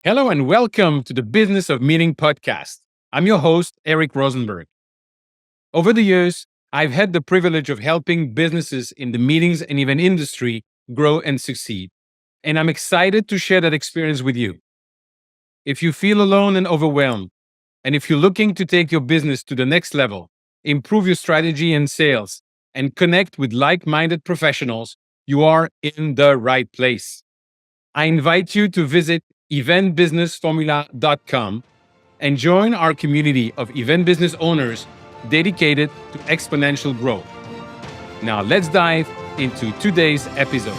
Hello and welcome to the Business of Meeting podcast. I'm your host, Eric Rosenberg. Over the years, I've had the privilege of helping businesses in the meetings and event industry grow and succeed. And I'm excited to share that experience with you. If you feel alone and overwhelmed, and if you're looking to take your business to the next level, improve your strategy and sales, and connect with like minded professionals, you are in the right place. I invite you to visit eventbusinessformula.com and join our community of event business owners dedicated to exponential growth. Now, let's dive into today's episode.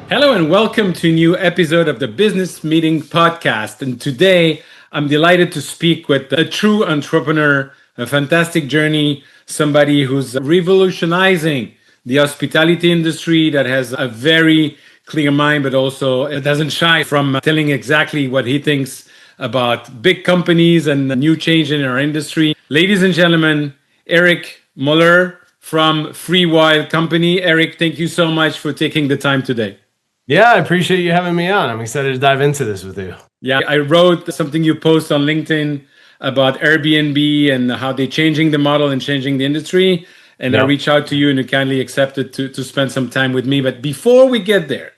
Hello, and welcome to a new episode of the Business Meeting Podcast. And today, I'm delighted to speak with a true entrepreneur, a fantastic journey, somebody who's revolutionizing the hospitality industry, that has a very clear mind, but also it doesn't shy from telling exactly what he thinks about big companies and the new change in our industry. Ladies and gentlemen, Eric Moeller from Freewyld company. Eric, thank you so much for taking the time today. Yeah, I appreciate you having me on. I'm excited to dive into this with you. Yeah, I wrote something you post on LinkedIn about Airbnb and how they're changing the model and changing the industry. And I reached out to you and you kindly accepted to spend some time with me. But before we get there,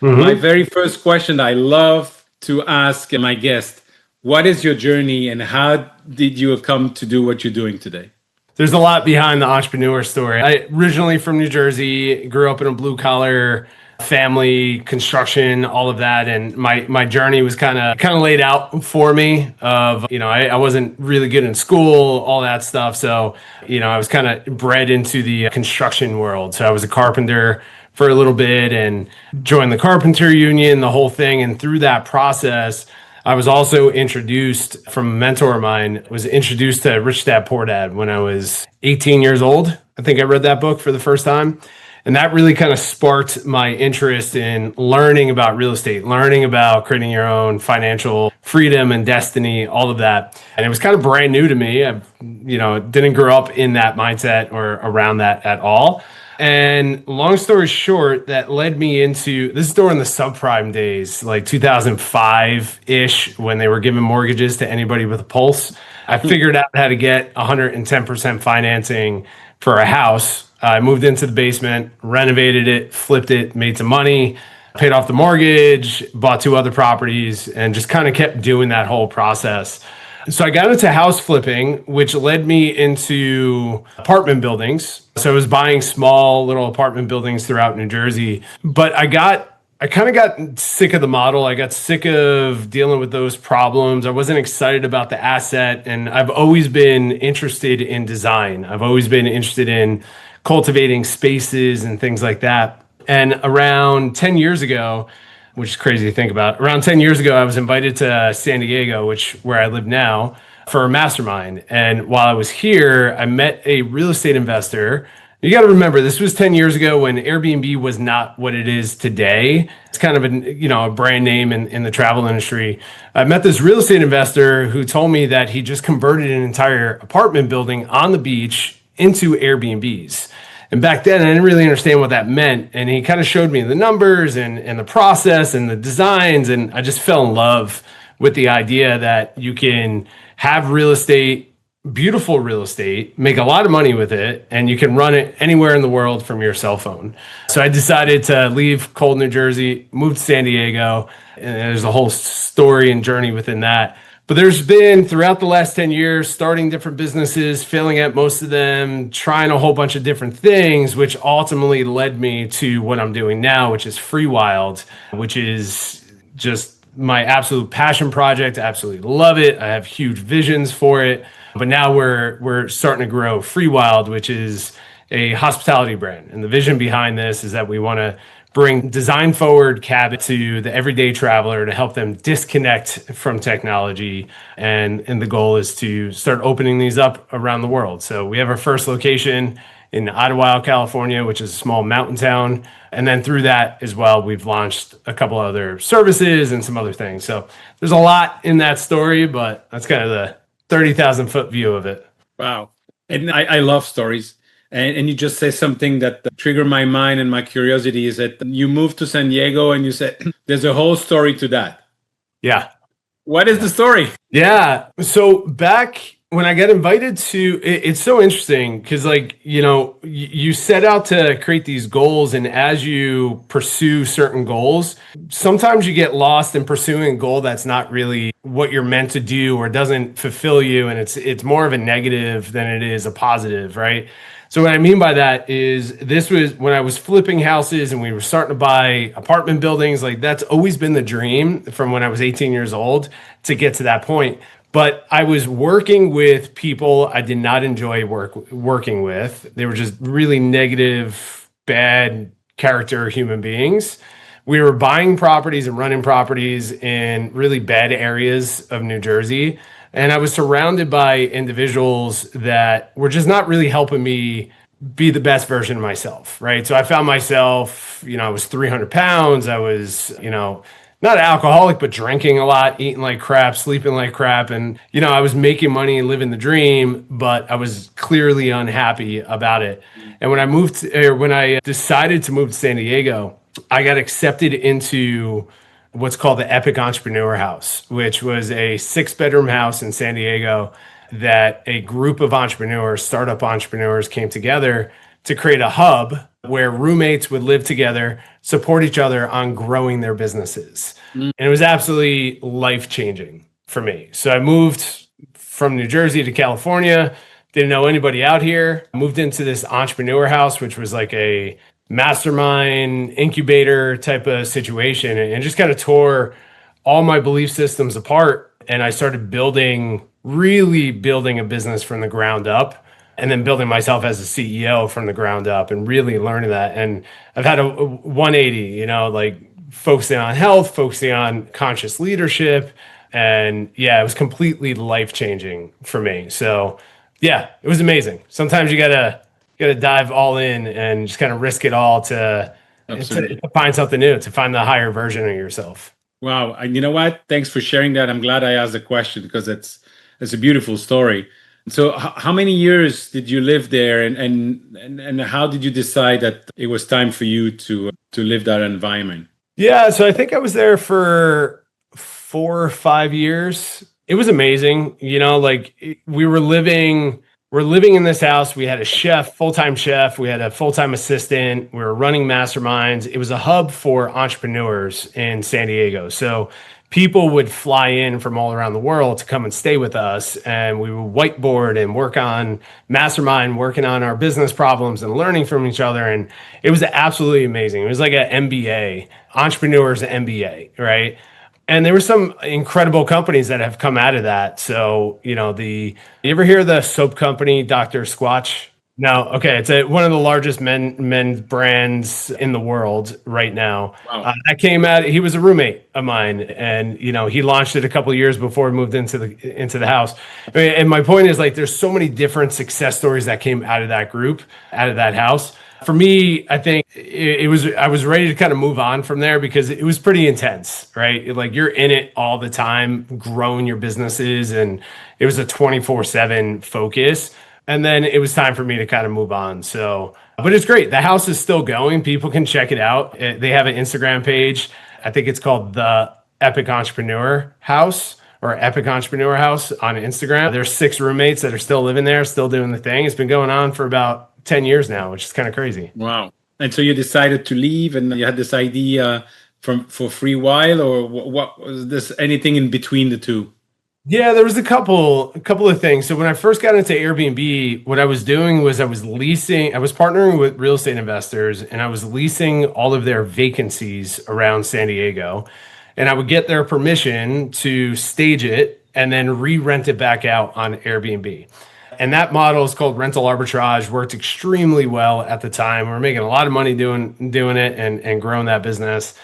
my very first question I love to ask my guest, what is your journey and how did you come to do what you're doing today? There's a lot behind the entrepreneur story. I originally from New Jersey, grew up in a blue collar family, construction, all of that, and my journey was kind of laid out for me. I wasn't really good in school, all that stuff. So I was kind of bred into the construction world. So I was a carpenter for a little bit and joined the carpenter union, the whole thing. And through that process, I was also introduced from a mentor of mine, was introduced to Rich Dad Poor Dad when I was 18 years old. I think I read that book for the first time. And that really kind of sparked my interest in learning about real estate, learning about creating your own financial freedom and destiny, all of that. And it was kind of brand new to me. I, didn't grow up in that mindset or around that at all. And long story short, that led me into, this is during the subprime days, like 2005-ish, when they were giving mortgages to anybody with a pulse. I figured out how to get 110% financing for a house. I moved into the basement, renovated it, flipped it, made some money, paid off the mortgage, bought 2 other properties, and just kind of kept doing that whole process. So I got into house flipping, which led me into apartment buildings. So I was buying small little apartment buildings throughout New Jersey, but I kind of got sick of the model. I got sick of dealing with those problems. I wasn't excited about the asset, and I've always been interested in design. I've always been interested in cultivating spaces and things like that. And around 10 years ago, which is crazy to think about, around 10 years ago, I was invited to San Diego, where I live now, for a mastermind. And while I was here, I met a real estate investor. You got to remember, this was 10 years ago when Airbnb was not what it is today. It's kind of a brand name in the travel industry. I met this real estate investor who told me that he just converted an entire apartment building on the beach into Airbnbs. And back then, I didn't really understand what that meant. And he kind of showed me the numbers and the process and the designs. And I just fell in love with the idea that you can have real estate, beautiful real estate, make a lot of money with it, and you can run it anywhere in the world from your cell phone. So I decided to leave cold New Jersey, move to San Diego, and there's a whole story and journey within that. But there's been, throughout the last 10 years, starting different businesses, failing at most of them, trying a whole bunch of different things, which ultimately led me to what I'm doing now, which is Freewyld, which is just my absolute passion project. I absolutely love it. I have huge visions for it. But now we're starting to grow Freewyld, which is a hospitality brand. And the vision behind this is that we want to bring design forward cabin to the everyday traveler to help them disconnect from technology. And the goal is to start opening these up around the world. So we have our first location in Idlewild, California, which is a small mountain town. And then through that as well, we've launched a couple other services and some other things. So there's a lot in that story, but that's kind of the 30,000 foot view of it. Wow. And I love stories. And you just say something that triggered my mind and my curiosity is that you moved to San Diego and you said there's a whole story to that. Yeah. What is the story? Yeah. So back when I got invited to, it's so interesting because, like, you set out to create these goals, and as you pursue certain goals, sometimes you get lost in pursuing a goal that's not really what you're meant to do or doesn't fulfill you, and it's more of a negative than it is a positive, right? So what I mean by that is this was when I was flipping houses and we were starting to buy apartment buildings. Like, that's always been the dream from when I was 18 years old to get to that point. But I was working with people I did not enjoy working with. They were just really negative, bad character human beings. We were buying properties and running properties in really bad areas of New Jersey. And I was surrounded by individuals that were just not really helping me be the best version of myself, right? So I found myself, I was 300 pounds. I was, not alcoholic, but drinking a lot, eating like crap, sleeping like crap. And, I was making money and living the dream, but I was clearly unhappy about it. And when I decided to move to San Diego, I got accepted into what's called the Epic Entrepreneur House, which was a 6-bedroom house in San Diego that a group of entrepreneurs, startup entrepreneurs, came together to create a hub where roommates would live together, support each other on growing their businesses. And it was absolutely life-changing for me. So I moved from New Jersey to California, didn't know anybody out here, moved into this entrepreneur house, which was like a mastermind incubator type of situation, and just kind of tore all my belief systems apart. And I started really building a business from the ground up, and then building myself as a CEO from the ground up and really learning that. And I've had a 180, like focusing on health, focusing on conscious leadership. And yeah, it was completely life-changing for me. So yeah, it was amazing. Sometimes you gotta dive all in and just kind of risk it all to find something new, to find the higher version of yourself. Wow. And you know what? Thanks for sharing that. I'm glad I asked the question because it's a beautiful story. So how many years did you live there, and how did you decide that it was time for you to live that environment? Yeah, so I think I was there for 4 or 5 years. It was amazing. We're living in this house. We had a chef, full-time chef. We had a full-time assistant. We were running masterminds. It was a hub for entrepreneurs in San Diego. So people would fly in from all around the world to come and stay with us. And we would whiteboard and work on mastermind, working on our business problems and learning from each other. And it was absolutely amazing. It was like an MBA, entrepreneurs MBA, right? And there were some incredible companies that have come out of that. So, you ever hear of the soap company, Dr. Squatch? No. Okay. It's one of the largest men's brands in the world right now. Wow. That came out. He was a roommate of mine, and he launched it a couple of years before he moved into the house. And my point is, like, there's so many different success stories that came out of that group, out of that house. For me, I think I was ready to kind of move on from there because it was pretty intense, right? Like, you're in it all the time, growing your businesses, and it was a 24/7 focus. And then it was time for me to kind of move on. So, but it's great. The house is still going. People can check it out. They have an Instagram page. I think it's called the Epic Entrepreneur House, or Epic Entrepreneur House on Instagram. There's 6 roommates that are still living there, still doing the thing. It's been going on for about 10 years now, which is kind of crazy. Wow. And so you decided to leave, and you had this idea for Freewyld, or what was this, anything in between the two? Yeah, there was a couple of things. So when I first got into Airbnb, what I was doing was I was partnering with real estate investors, and I was leasing all of their vacancies around San Diego. And I would get their permission to stage it and then re-rent it back out on Airbnb. And that model is called rental arbitrage, worked extremely well at the time. We were making a lot of money doing it and growing that business.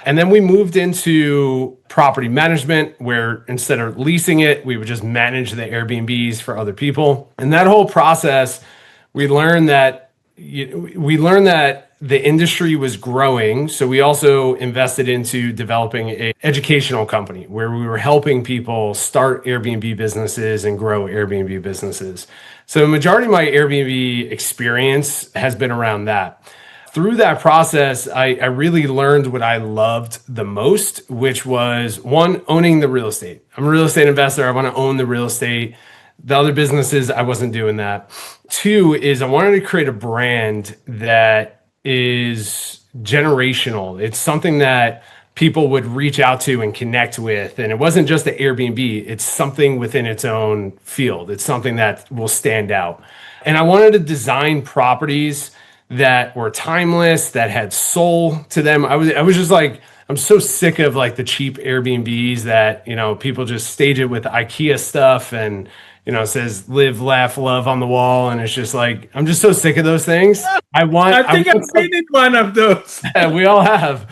And then we moved into property management, where instead of leasing it, we would just manage the Airbnbs for other people. And that whole process, we learned that the industry was growing. So we also invested into developing an educational company where we were helping people start Airbnb businesses and grow Airbnb businesses. So the majority of my Airbnb experience has been around that. Through that process, I really learned what I loved the most, which was one, owning the real estate. I'm a real estate investor. I want to own the real estate. The other businesses, I wasn't doing that. Two is I wanted to create a brand that is generational. It's something that people would reach out to and connect with. And it wasn't just the Airbnb, it's something within its own field. It's something that will stand out. And I wanted to design properties that were timeless, that had soul to them. I was just like, I'm so sick of like the cheap Airbnbs that, people just stage it with IKEA stuff and, it says live, laugh, love on the wall. And it's just like, I'm just so sick of those things. I think I've seen one of those. We all have.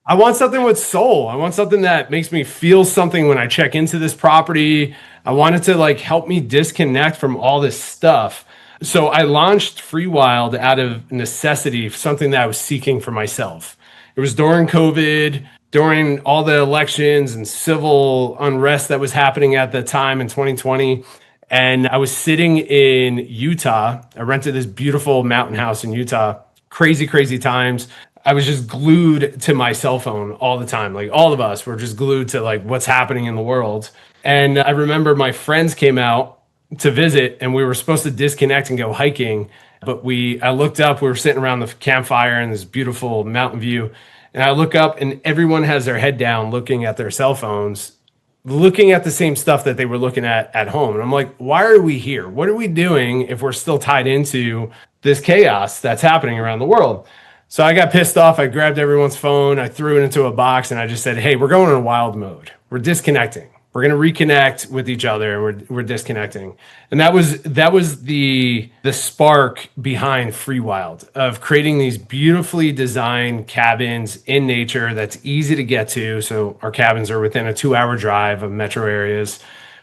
I want something with soul. I want something that makes me feel something when I check into this property. I want it to like help me disconnect from all this stuff. So I launched Freewyld out of necessity, something that I was seeking for myself. It was during COVID, during all the elections and civil unrest that was happening at the time in 2020. And I was sitting in Utah. I rented this beautiful mountain house in Utah. Crazy, crazy times. I was just glued to my cell phone all the time. Like all of us were just glued to like what's happening in the world. And I remember my friends came out to visit and we were supposed to disconnect and go hiking. But I looked up, we were sitting around the campfire in this beautiful mountain view. And I look up and everyone has their head down looking at their cell phones, looking at the same stuff that they were looking at home. And I'm like, why are we here? What are we doing if we're still tied into this chaos that's happening around the world? So I got pissed off. I grabbed everyone's phone. I threw it into a box and I just said, hey, we're going in wild mode. We're disconnecting. We're going to reconnect with each other and we're disconnecting. And that was the spark behind Freewyld, of creating these beautifully designed cabins in nature that's easy to get to. So our cabins are within a 2-hour drive of metro areas,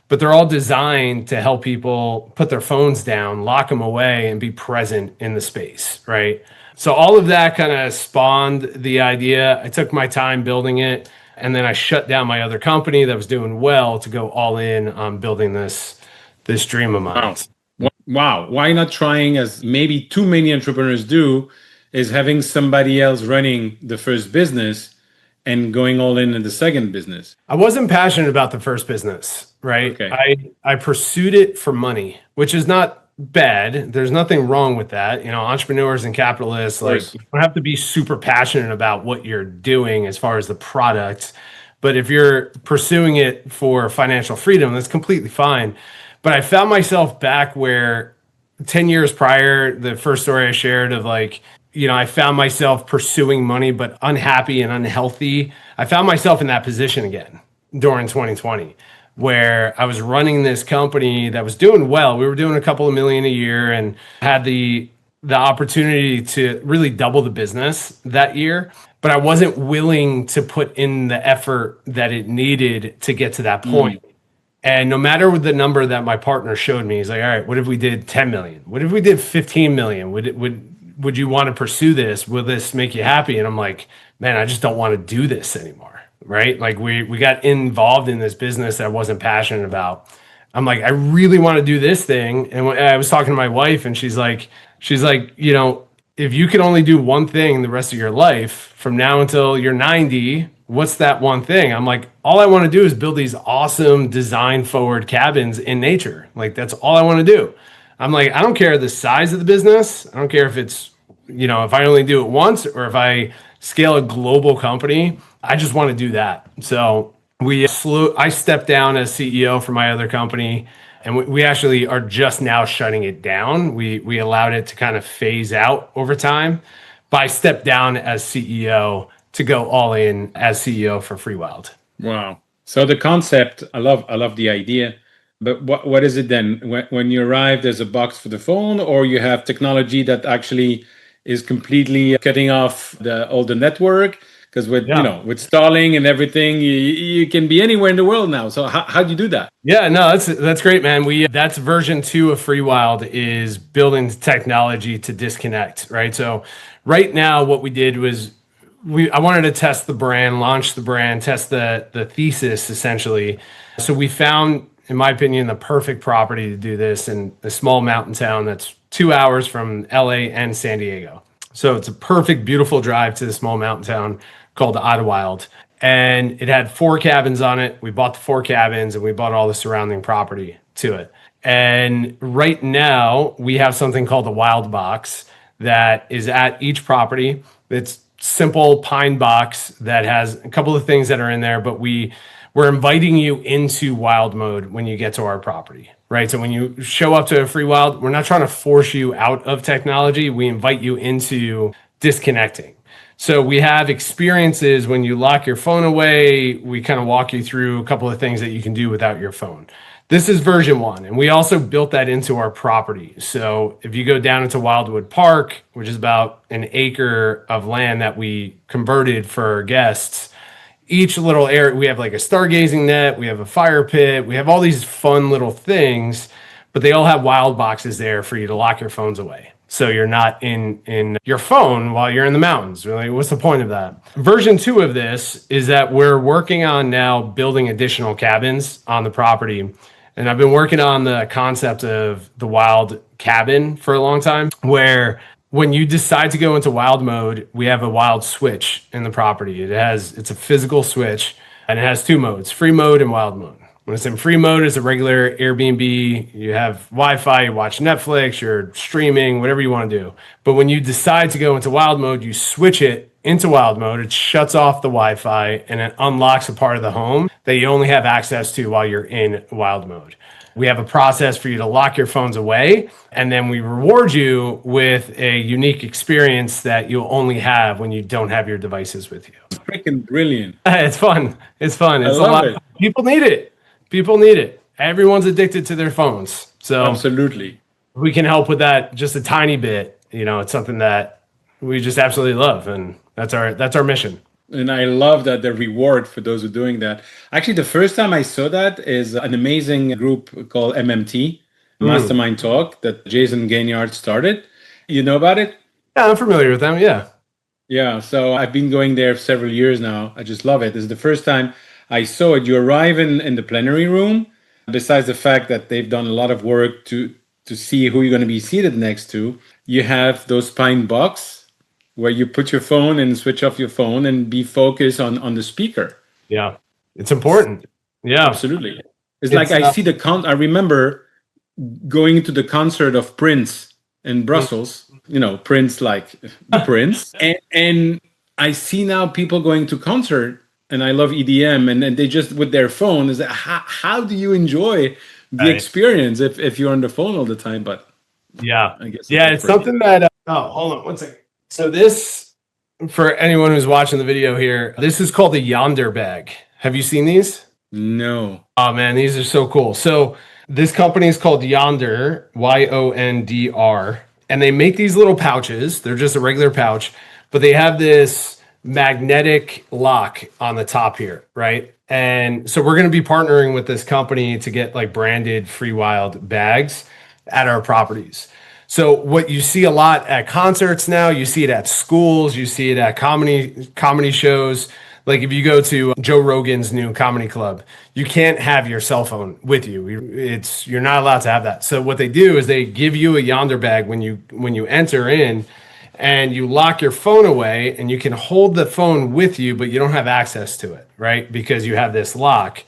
but they're all designed to help people put their phones down, lock them away, and be present in the space, right? So all of that kind of spawned the idea. I took my time building it. And then I shut down my other company that was doing well to go all in on building this dream of mine. Wow. Why not trying, as maybe too many entrepreneurs do, is having somebody else running the first business and going all in the second business? I wasn't passionate about the first business, right? Okay. I pursued it for money, which is not bad. There's nothing wrong with that. Entrepreneurs and capitalists, like, you don't have to be super passionate about what you're doing as far as the product. But if you're pursuing it for financial freedom, that's completely fine. But I found myself back where 10 years prior, the first story I shared of like, I found myself pursuing money, but unhappy and unhealthy. I found myself in that position again during 2020. Where I was running this company that was doing well. We were doing a couple of million a year and had the opportunity to really double the business that year. But I wasn't willing to put in the effort that it needed to get to that point. And no matter what the number that my partner showed me, he's like, all right, what if we did 10 million? What if we did 15 million? Would you want to pursue this? Will this make you happy? And I'm like, man, I just don't want to do this anymore. Right? Like we got involved in this business that I wasn't passionate about. I'm like, I really want to do this thing. And when I was talking to my wife and she's like, if you could only do one thing the rest of your life from now until you're 90, what's that one thing? I'm like, all I want to do is build these awesome design forward cabins in nature. Like that's all I want to do. I'm like, I don't care the size of the business. I don't care if it's, if I only do it once or if I scale a global company. I just want to do that. So I stepped down as CEO for my other company, and we actually are just now shutting it down. We allowed it to kind of phase out over time, but I stepped down as CEO to go all in as CEO for Freewyld. Wow. So the concept, I love the idea, but what is it then? When you arrive, there's a box for the phone, or you have technology that actually is completely cutting off all the network? Because with Starlink and everything, you can be anywhere in the world now. So how do you do that? Yeah, no, that's great, man. That's version 2 of Freewyld, is building technology to disconnect, right? So right now, what we did was I wanted to test the brand, launch the brand, test the thesis essentially. So we found, in my opinion, the perfect property to do this in a small mountain town that's 2 hours from LA and San Diego. So it's a perfect, beautiful drive to the small mountain town called Idlewild. And it had 4 cabins on it. We bought the 4 cabins and we bought all the surrounding property to it. And right now we have something called the Wild Box that is at each property. It's simple pine box that has a couple of things that are in there, but we're inviting you into wild mode when you get to our property, right? So when you show up to a Freewyld, we're not trying to force you out of technology. We invite you into disconnecting. So we have experiences when you lock your phone away. We kind of walk you through a couple of things that you can do without your phone. This is version 1, and we also built that into our property. So if you go down into Wildwood Park, which is about an acre of land that we converted for our guests, each little area, we have like a stargazing net, we have a fire pit, we have all these fun little things, but they all have wild boxes there for you to lock your phones away. So you're not in your phone while you're in the mountains. Really, what's the point of that? Version 2 of this is that we're working on now building additional cabins on the property. And I've been working on the concept of the wild cabin for a long time, where when you decide to go into wild mode, we have a wild switch in the property. It's a physical switch, and it has 2 modes, free mode and wild mode. When it's in free mode, it's a regular Airbnb. You have Wi-Fi, you watch Netflix, you're streaming, whatever you want to do. But when you decide to go into wild mode, you switch it into wild mode. It shuts off the Wi-Fi and it unlocks a part of the home that you only have access to while you're in wild mode. We have a process for you to lock your phones away, and then we reward you with a unique experience that you'll only have when you don't have your devices with you. Freaking brilliant. It's fun. It's fun. It's I love it. People need it. People need it. Everyone's addicted to their phones. So Absolutely. we can help with that just a tiny bit. It's something that we just absolutely love, and that's our mission. And I love that the reward for those who are doing that. Actually, the first time I saw that is an amazing group called MMT, Mastermind Talk, that Jason Gaignard started. You know about it? Yeah, I'm familiar with them. Yeah. Yeah. So I've been going there for several years now. I just love it. This is the first time I saw it. You arrive in the plenary room, besides the fact that they've done a lot of work to see who you're going to be seated next to. You have those pine box where you put your phone and switch off your phone and be focused on the speaker. Yeah, it's important. Yeah, absolutely. It's like I see I remember going to the concert of Prince in Brussels. Prince, like the Prince, and I see now people going to concert, and I love EDM, and they just with their phone. Is that how do you enjoy the experience if you're on the phone all the time? But yeah, I guess it's something that. Hold on one second. So this, for anyone who's watching the video here, this is called the Yonder bag. Have you seen these? No. Oh man, these are so cool. So this company is called Yonder, Yondr, and they make these little pouches. They're just a regular pouch, but they have this magnetic lock on the top here, right? And so we're going to be partnering with this company to get like branded Freewyld bags at our properties. So what you see a lot at concerts now, you see it at schools, you see it at comedy shows. Like if you go to Joe Rogan's new comedy club, you can't have your cell phone with you. You're not allowed to have that. So what they do is they give you a Yonder bag when you enter in, and you lock your phone away, and you can hold the phone with you, but you don't have access to it, right? Because you have this lock.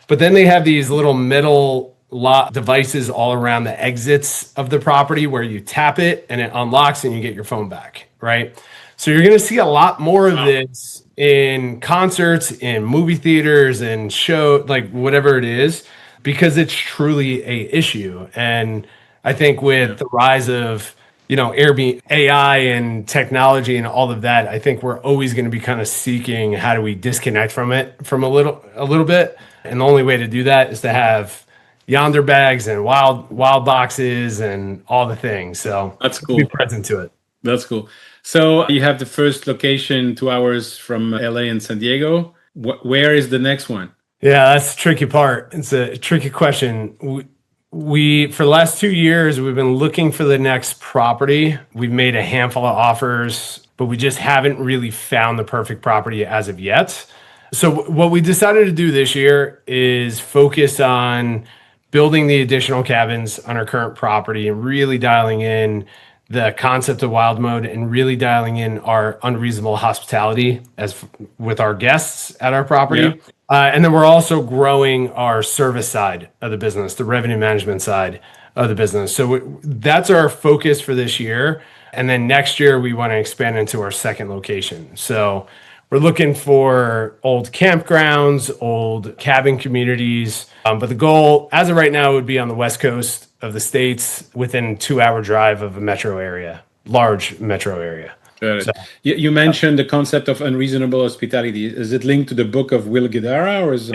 But then they have these little metal lock devices all around the exits of the property where you tap it and it unlocks and you get your phone back, right? So you're going to see a lot more of this in concerts, in movie theaters, and show, like whatever it is, because it's truly a issue. And I think with the rise of Airbnb, AI and technology and all of that, I think we're always going to be kind of seeking how do we disconnect from it from a little bit. And the only way to do that is to have Yonder bags and wild boxes and all the things. So that's cool. Be present to it. That's cool. So you have the first location 2 hours from LA and San Diego. Where is the next one? Yeah, that's the tricky part. It's a tricky question. We for the last 2 years, we've been looking for the next property. We've made a handful of offers, but we just haven't really found the perfect property as of yet. So what we decided to do this year is focus on building the additional cabins on our current property and really dialing in the concept of wild mode and really dialing in our unreasonable hospitality with our guests at our property. Yeah. And then we're also growing our service side of the business, the revenue management side of the business. So that's our focus for this year. And then next year, we want to expand into our second location. So we're looking for old campgrounds, old cabin communities. But the goal, as of right now, would be on the West Coast of the States within 2 hour drive of a metro area, large metro area. Got it. So, you mentioned the concept of unreasonable hospitality. Is it linked to the book of Will Guidara, or is it?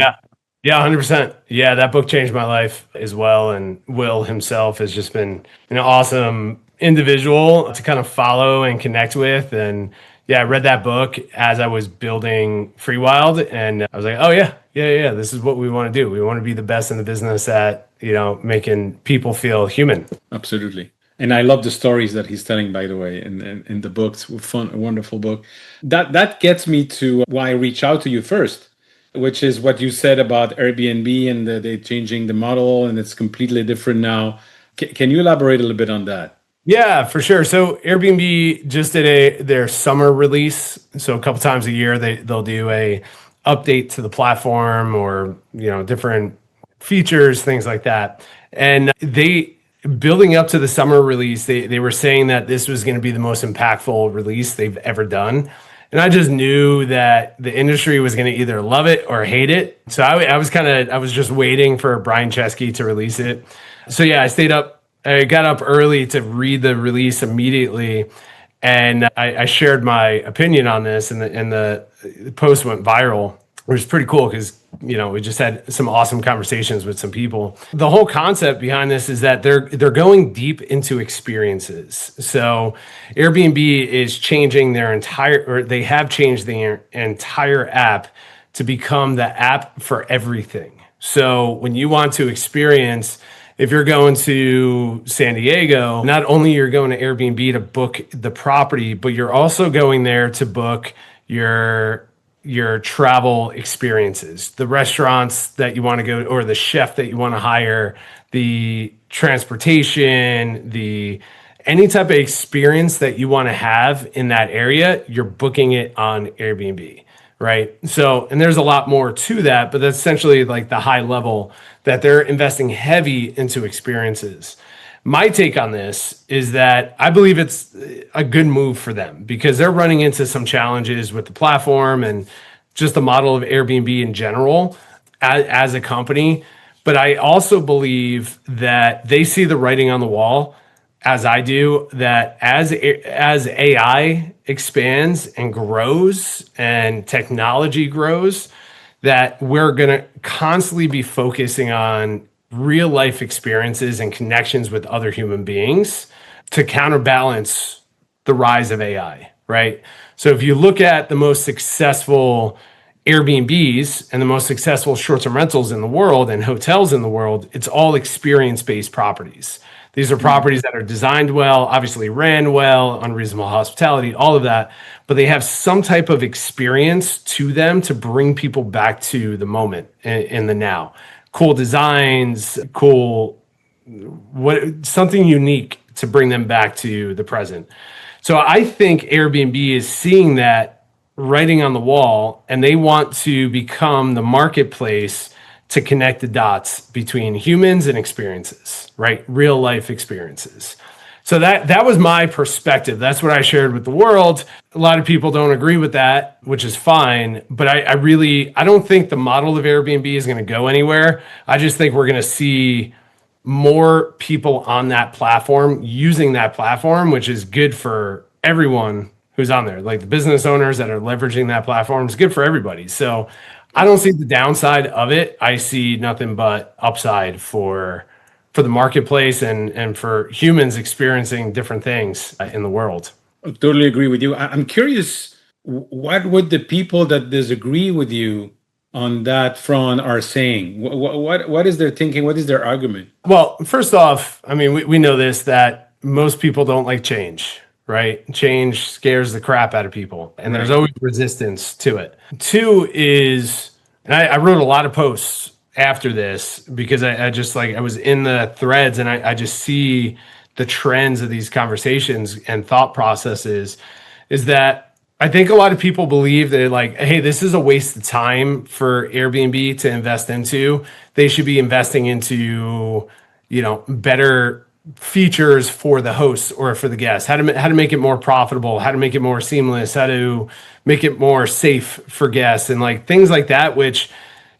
Yeah, 100%. Yeah, that book changed my life as well. And Will himself has just been an awesome individual to kind of follow and connect with. And yeah, I read that book as I was building Freewyld, and I was like, oh yeah, this is what we want to do. We want to be the best in the business at, making people feel human. Absolutely. And I love the stories that he's telling, by the way, in the books. Fun, wonderful book. That gets me to why I reach out to you first, which is what you said about Airbnb and they changing the model and it's completely different now. Can you elaborate a little bit on that? Yeah, for sure. So Airbnb just did their summer release. So a couple times a year, they'll do a update to the platform or, different features, things like that. And building up to the summer release, they were saying that this was going to be the most impactful release they've ever done. And I just knew that the industry was going to either love it or hate it. So I was just waiting for Brian Chesky to release it. So yeah, I got up early to read the release immediately. And I shared my opinion on this, and the post went viral, which was pretty cool because, we just had some awesome conversations with some people. The whole concept behind this is that they're going deep into experiences. So Airbnb is changing they have changed their entire app to become the app for everything. So when you want to experience, if you're going to San Diego, not only you're going to Airbnb to book the property, but you're also going there to book your travel experiences, the restaurants that you want to go, or the chef that you want to hire, the transportation, any type of experience that you want to have in that area, you're booking it on Airbnb, right? So, and there's a lot more to that, but that's essentially like the high level that they're investing heavy into experiences. My take on this is that I believe it's a good move for them because they're running into some challenges with the platform and just the model of Airbnb in general as a company. But I also believe that they see the writing on the wall, as I do, that as AI expands and grows and technology grows, that we're going to constantly be focusing on real life experiences and connections with other human beings to counterbalance the rise of AI, right? So if you look at the most successful Airbnbs and the most successful short-term rentals in the world and hotels in the world, it's all experience-based properties. These are properties that are designed well, obviously ran well, unreasonable hospitality, all of that, but they have some type of experience to them to bring people back to the moment in the now. Cool designs, something unique to bring them back to the present. So I think Airbnb is seeing that writing on the wall, and they want to become the marketplace to connect the dots between humans and experiences, right? Real life experiences. So that was my perspective. That's what I shared with the world. A lot of people don't agree with that, which is fine. But I don't think the model of Airbnb is going to go anywhere. I just think we're going to see more people on that platform using that platform, which is good for everyone who's on there. Like the business owners that are leveraging that platform is good for everybody. So I don't see the downside of it. I see nothing but upside for the marketplace and for humans experiencing different things in the world. I totally agree with you. I'm curious, what would the people that disagree with you on that front are saying? What is their thinking? What is their argument? Well, first off, I mean, we know this, that most people don't like change, right? Change scares the crap out of people, and there's always resistance to it. Two is, and I wrote a lot of posts after this because I was in the threads and I just see the trends of these conversations and thought processes is that I think a lot of people believe that like, hey, this is a waste of time for Airbnb to invest into. They should be investing into, better features for the hosts or for the guests, how to make it more profitable, how to make it more seamless, how to make it more safe for guests and like things like that, which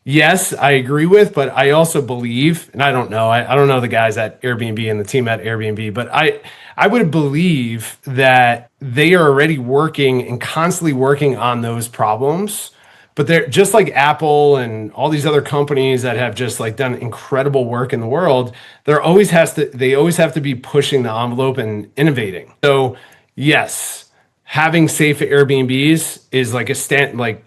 yes, I agree with, but I also believe, and I don't know, I don't know the guys at Airbnb and the team at Airbnb, but I would believe that they are already working and constantly working on those problems. But they're just like Apple and all these other companies that have just like done incredible work in the world. They always have to be pushing the envelope and innovating. So yes, having safe Airbnbs is like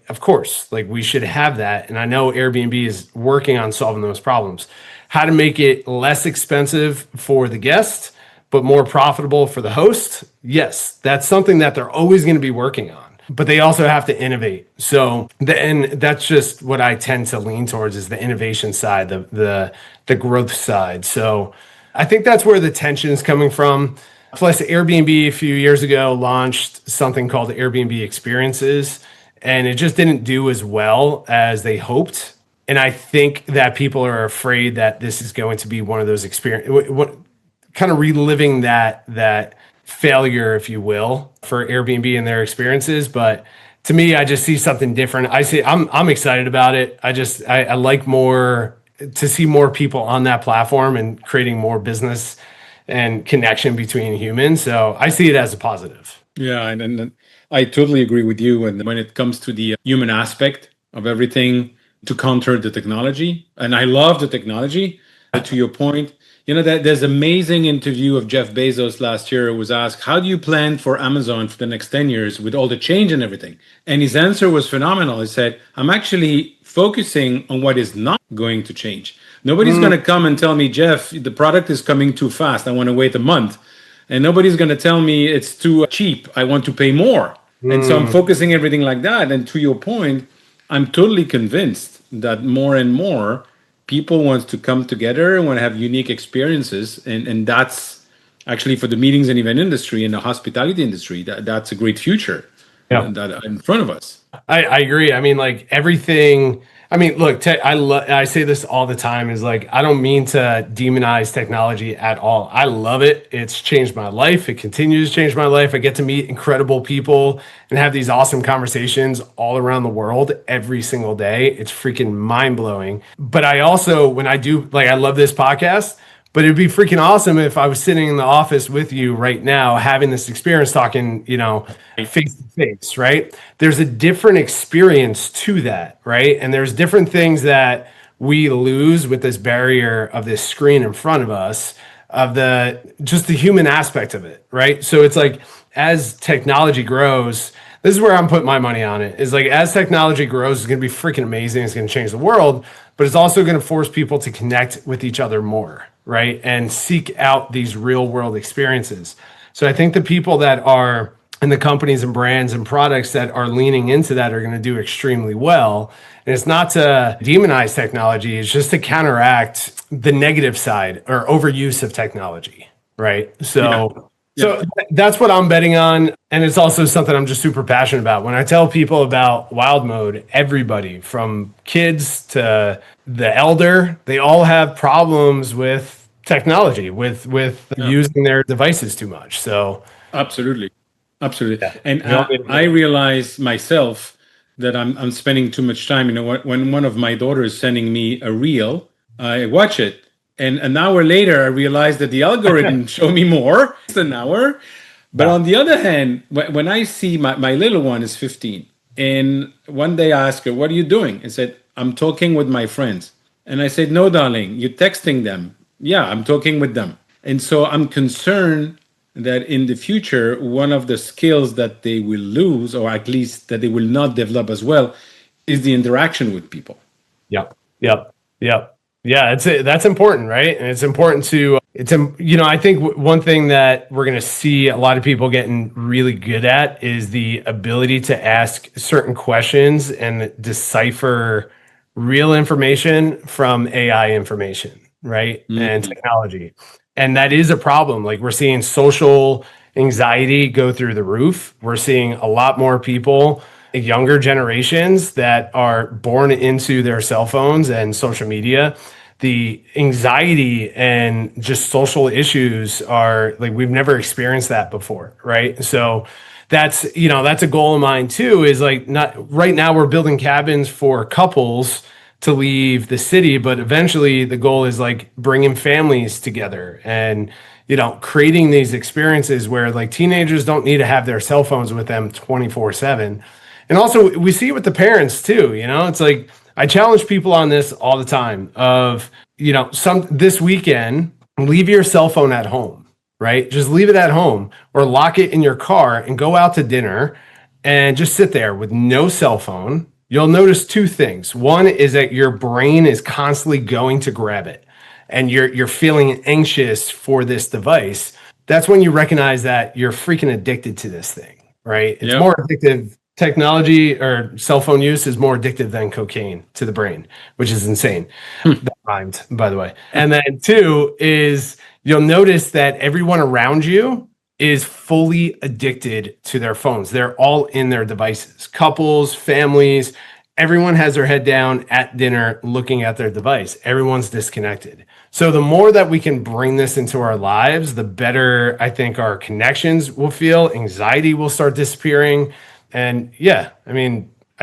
of course, like we should have that. And I know Airbnb is working on solving those problems. How to make it less expensive for the guest, but more profitable for the host. Yes, that's something that they're always going to be working on. But they also have to innovate. So, and that's just what I tend to lean towards is the innovation side, the growth side. So I think that's where the tension is coming from. Plus, Airbnb a few years ago launched something called Airbnb Experiences, and it just didn't do as well as they hoped. And I think that people are afraid that this is going to be one of those kind of reliving that failure, if you will, for Airbnb and their experiences. But to me, I just see something different. I'm excited about it. I like to see more people on that platform and creating more business and connection between humans. So I see it as a positive. Yeah, and I totally agree with you. And when it comes to the human aspect of everything to counter the technology, and I love the technology, to your point, that there's amazing interview of Jeff Bezos last year who was asked, how do you plan for Amazon for the next 10 years with all the change and everything? And his answer was phenomenal. He said, I'm actually focusing on what is not going to change. Nobody's going to come and tell me, Jeff, the product is coming too fast. I want to wait a month. And nobody's going to tell me it's too cheap. I want to pay more. And so I'm focusing everything like that. And to your point, I'm totally convinced that more and more people want to come together and want to have unique experiences. And that's actually for the meetings and event industry and the hospitality industry, that's a great future that in front of us. I agree. I mean, like everything. I mean, look, I say this all the time is like, I don't mean to demonize technology at all. I love it. It's changed my life. It continues to change my life. I get to meet incredible people and have these awesome conversations all around the world every single day. It's freaking mind blowing. But I also, when I do, like, I love this podcast, but it'd be freaking awesome if I was sitting in the office with you right now, having this experience talking, face to face, right? There's a different experience to that, right? And there's different things that we lose with this barrier of this screen in front of us, of just the human aspect of it, right? So it's like, as technology grows, this is where I'm putting my money on it, is like, as technology grows, it's going to be freaking amazing. It's going to change the world, but it's also going to force people to connect with each other more, right? And seek out these real world experiences. So I think the people that are in the companies and brands and products that are leaning into that are going to do extremely well. And it's not to demonize technology, it's just to counteract the negative side or overuse of technology, right? So that's what I'm betting on. And it's also something I'm just super passionate about. When I tell people about Wild Mode, everybody from kids to the elder, they all have problems with technology, with using their devices too much. So absolutely. Yeah. And I realize myself that I'm spending too much time. When one of my daughters is sending me a reel, I watch it. And an hour later, I realized that the algorithm showed me more than an hour. But on the other hand, when I see my little one is 15, and one day I asked her, what are you doing? And said, I'm talking with my friends. And I said, no, darling, you're texting them. Yeah, I'm talking with them. And so I'm concerned that in the future, one of the skills that they will lose, or at least that they will not develop as well, is the interaction with people. Yep. Yeah, that's important, right? And it's important to, I think one thing that we're going to see a lot of people getting really good at is the ability to ask certain questions and decipher real information from AI information, right? Mm-hmm. And technology. And that is a problem. Like we're seeing social anxiety go through the roof. We're seeing a lot more people, younger generations that are born into their cell phones and social media. The anxiety and just social issues are like we've never experienced that before, right? So that's a goal of mine too, is like not right now we're building cabins for couples to leave the city, but eventually the goal is like bringing families together and creating these experiences where like teenagers don't need to have their cell phones with them 24/7. And also we see it with the parents too, it's like I challenge people on this all the time of, this weekend, leave your cell phone at home, right? Just leave it at home or lock it in your car and go out to dinner and just sit there with no cell phone. You'll notice two things. One is that your brain is constantly going to grab it and you're feeling anxious for this device. That's when you recognize that you're freaking addicted to this thing, right? It's more addictive. Technology or cell phone use is more addictive than cocaine to the brain, which is insane. That rhymed, by the way. And then two is you'll notice that everyone around you is fully addicted to their phones. They're all in their devices. Couples, families, everyone has their head down at dinner looking at their device. Everyone's disconnected. So the more that we can bring this into our lives, the better I think our connections will feel. Anxiety will start disappearing. And I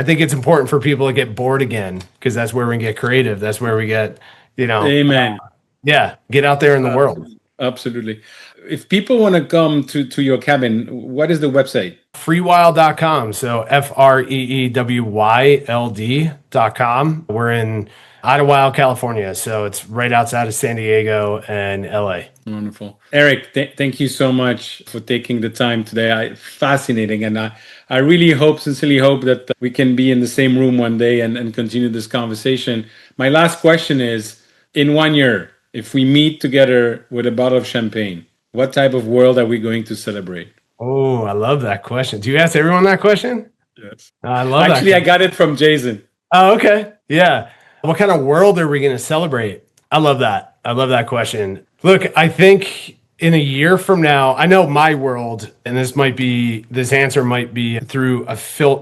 think it's important for people to get bored again because that's where we get creative. That's where we get, Amen. Get out there in the world. Absolutely. If people want to come to your cabin, what is the website? Freewyld.com. So FREEWYLD.com. We're in Idlewild, California. So it's right outside of San Diego and LA. Wonderful. Eric, thank you so much for taking the time today. Fascinating. And I really sincerely hope that we can be in the same room one day and continue this conversation. My last question is, in 1 year, if we meet together with a bottle of champagne, what type of world are we going to celebrate? Oh, I love that question. Do you ask everyone that question? Yes. I love Actually, that. I got it from Jason. Oh, okay. Yeah. What kind of world are we going to celebrate? I love that. I love that question. Look, I think in a year from now, I know my world, and this answer might be through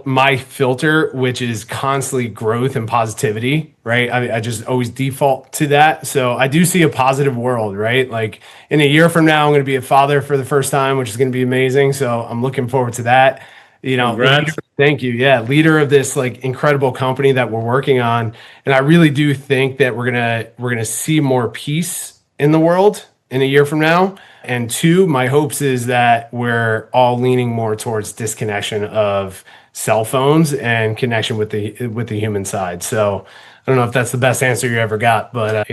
my filter, which is constantly growth and positivity, right? I just always default to that. So I do see a positive world, right? Like in a year from now, I'm going to be a father for the first time, which is going to be amazing. So I'm looking forward to that. Congrats. Thank you. Yeah. Leader of this like incredible company that we're working on. And I really do think that we're going to see more peace in the world in a year from now. And two, my hopes is that we're all leaning more towards disconnection of cell phones and connection with the human side. So I don't know if that's the best answer you ever got, but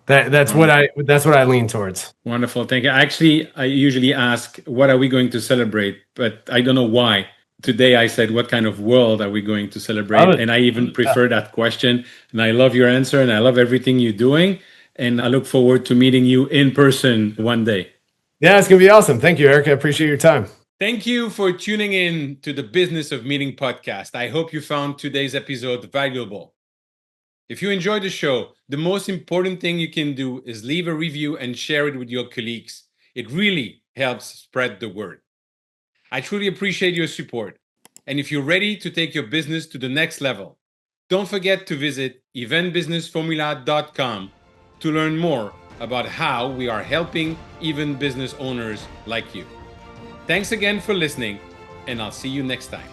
that's what I lean towards. Wonderful. Thank you. Actually, I usually ask, what are we going to celebrate? But I don't know why. Today I said, what kind of world are we going to celebrate? And I even prefer that question. And I love your answer and I love everything you're doing. And I look forward to meeting you in person one day. Yeah, it's going to be awesome. Thank you, Eric. I appreciate your time. Thank you for tuning in to the Business of Meeting podcast. I hope you found today's episode valuable. If you enjoyed the show, the most important thing you can do is leave a review and share it with your colleagues. It really helps spread the word. I truly appreciate your support. And if you're ready to take your business to the next level, don't forget to visit eventbusinessformula.com to learn more about how we are helping even business owners like you. Thanks again for listening, and I'll see you next time.